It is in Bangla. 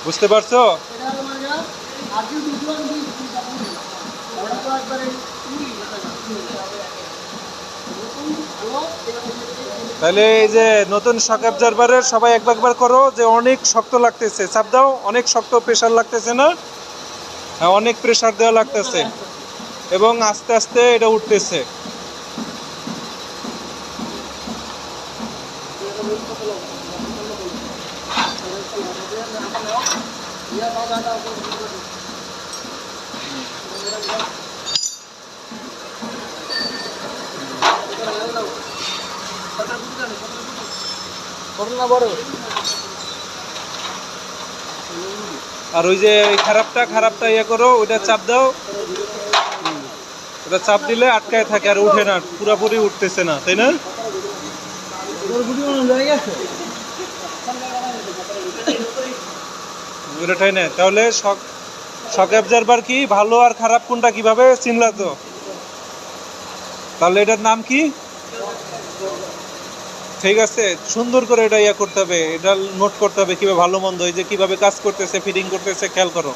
বুঝতে পারছো? তাহলে এই যে নতুন শক অ্যাবজর্ভারের সবাই একবার করো যে অনেক শক্ত লাগতেছে, চাপ দাও, অনেক শক্ত প্রেসার লাগতেছে না? হ্যাঁ, অনেক প্রেসার দেওয়া লাগতেছে এবং আস্তে আস্তে এটা উঠতেছে। আর ওই যে খারাপটা ইয়ে করো, ওইটা চাপ দাও, ওটা চাপ দিলে আটকায় থাকে আর উঠে না, পুরোপুরি উঠতেছে না, তাই না? ওটাই না। তাহলে শক অ্যাবজর্ভার কি ভালো আর খারাপ কোনটা কিভাবে চিনলা তো? তাহলে এটার নাম কি? ঠিক আছে, সুন্দর করে এটা ইয়া করতে হবে, এটা নোট করতে হবে কিভাবে ভালো মন্দ, এই যে কিভাবে কাজ করতেছে, ফিটিং করতেছে, খেয়াল করো।